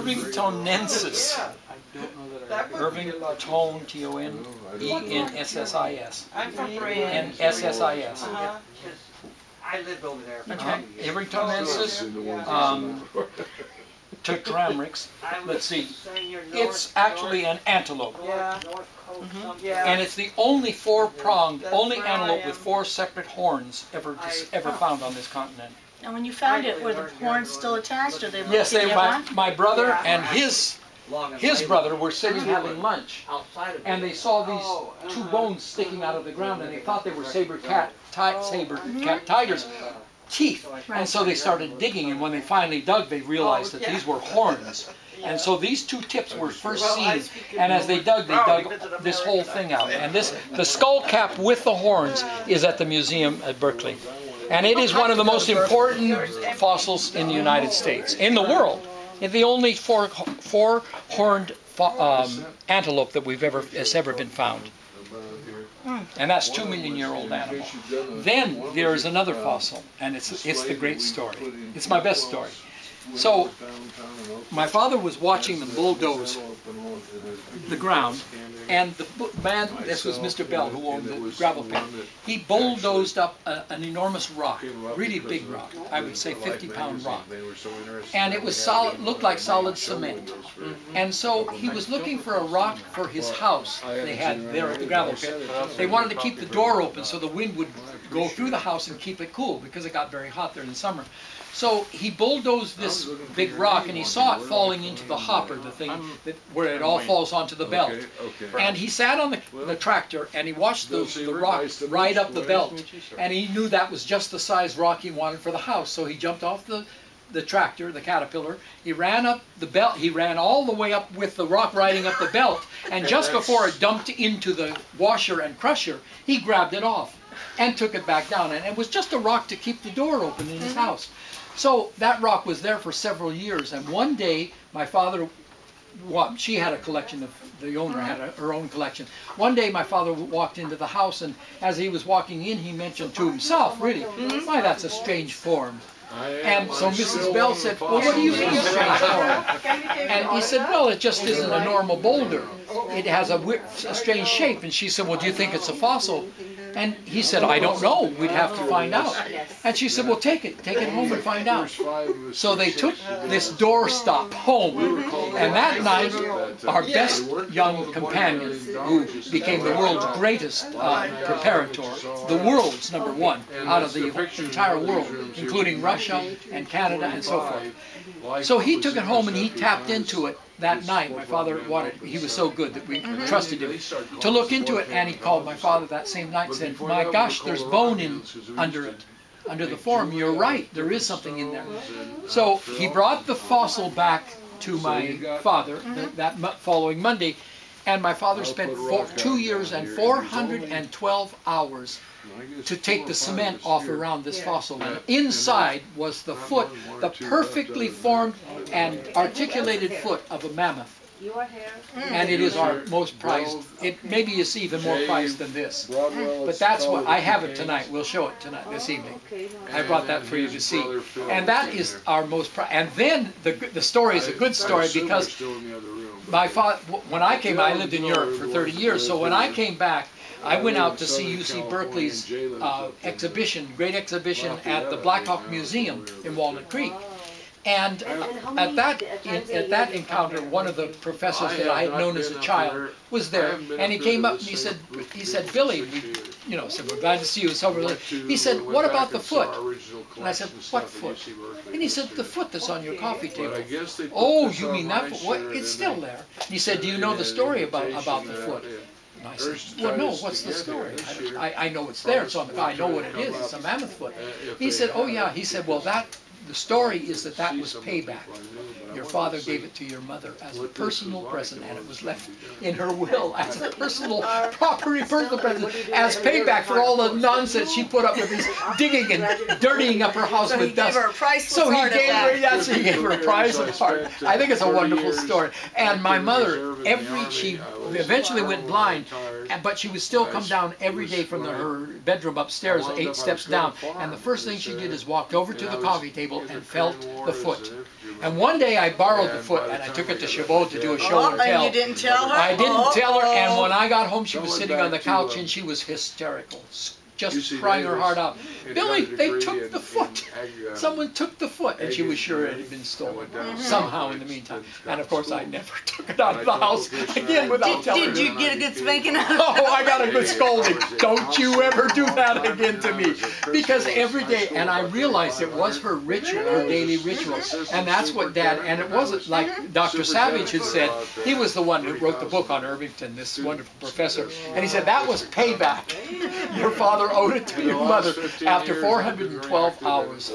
Irvingtonensis. Irvington, T-O-N-E-N-S-S-I-S. I'm from N-S-S-I-S. I lived over there. Irvingtonensis. Tetramryx. Let's see. It's actually an antelope. And it's the only four-pronged, only antelope with four separate horns ever found on this continent. And when you found it, were the horns still attached, or they were? Yes, my brother and his brother were sitting having lunch, and they saw these two bones sticking out of the ground, and they thought they were saber cat tigers' teeth, and so they started digging, and when they finally dug, they realized that these were horns. And so these two tips were first seen, and as they dug this whole thing out. And the skull cap with the horns is at the museum at Berkeley. And it is one of the most important fossils in the United States, in the world. It's the only four-horned antelope that has ever been found. And that's 2 million year old animal. Then there is another fossil, and it's the great story. It's my best story. So my father was watching them bulldoze the ground, and the man, this was Mr. Bell, who owned the gravel pit, he bulldozed up an enormous rock, really big rock, I would say 50-pound rock, and it was solid, looked like solid cement. And so he was looking for a rock for his house they had there at the gravel pit. They wanted to keep the door open so the wind would go through the house and keep it cool, because it got very hot there in the summer. So he bulldozed this big rock, and he saw it falling into the hopper, the thing where it all falls onto the belt. And he sat on the tractor, and he watched the rock ride up the belt, and he knew that was just the size rock he wanted for the house. So he jumped off the tractor, the Caterpillar. He ran up the belt. He ran all the way up with the rock riding up the belt, and just before it dumped into the washer and crusher, he grabbed it off and took it back down. And it was just a rock to keep the door open in his house. So that rock was there for several years, and one day my father, she had a collection, the owner had her own collection. One day my father walked into the house, and as he was walking in, he mentioned to himself, really, why, that's a strange form. And so Mrs. Bell said, well, what do you mean strange form? And he said, well, it just isn't a normal boulder. It has a strange shape. And she said, well, do you think it's a fossil? And he said, I don't know. We'd have to find out. And she said, well, take it home and find out. So they took this doorstop home. And that night, our best young companion, who became the world's greatest preparator, the world's #1 out of the entire world, including Russia and Canada and so forth. So he took it home and he tapped into it that night. My father he was so good that we trusted him to look into it, and he called my father that same night and said, my gosh, there's bone under it, under the form. You're right, there is something in there. So he brought the fossil back to my father that following Monday, and my father spent 2 years and 412 hours to take the cement off around this fossil. And inside was the foot, the perfectly formed and articulated foot of a mammoth. And it is our most prized. It maybe is even more prized than this. But that's what I have it tonight. We'll show it tonight, this evening. I brought that for you to see. And that is our most prized. And then the story is a good story, because my father, when I came, I lived in Europe for 30 years. So when I came back, I went out to see UC Berkeley's exhibition, great exhibition at the Black Hawk Museum in Walnut Creek. And at that encounter, one of the professors that I had known as a child was there, and he came up and he said, Billy, said, we're glad to see you. He said, what about the foot? And I said, what foot? And he said, the foot that's on your coffee table. Oh, you mean that foot? What? It's still there. And he said, do you know the story about the foot? And I said, well, no, what's the story? I know it's there, so I know what it is. It's a mammoth foot. He said, oh yeah. He said, well, the story is that was payback. Your father gave it to your mother as a personal present, and it was left in her will as a personal property, personal present, as payback for all the nonsense she put up with, this digging and dirtying up her house with dust. So he gave her a priceless heart. I think it's a wonderful story. And my mother, she eventually went blind, but she would still come down every day from her bedroom upstairs, 8 steps down. And the first thing she did is walked over to the coffee table and felt the foot. And one day I borrowed the foot and I took it to Chabot to do a show and tell. And you didn't tell her? I didn't tell her, and when I got home she was sitting on the couch and she was hysterical. Just crying her heart out. Billy, they took the foot. Someone took the foot. And she was sure it had been stolen somehow in the meantime. And of course I never took it out of the house again without telling her. Did you get a good spanking out of it? Oh, I got a good scolding. Don't you ever do that again to me. Because every day, and I realized it was her ritual, her daily ritual. And that's what Dad, and it wasn't like Dr. Savage had said. He was the one who wrote the book on Irvington, this wonderful professor. And he said, that was payback. Your father owed it to your mother after 412 hours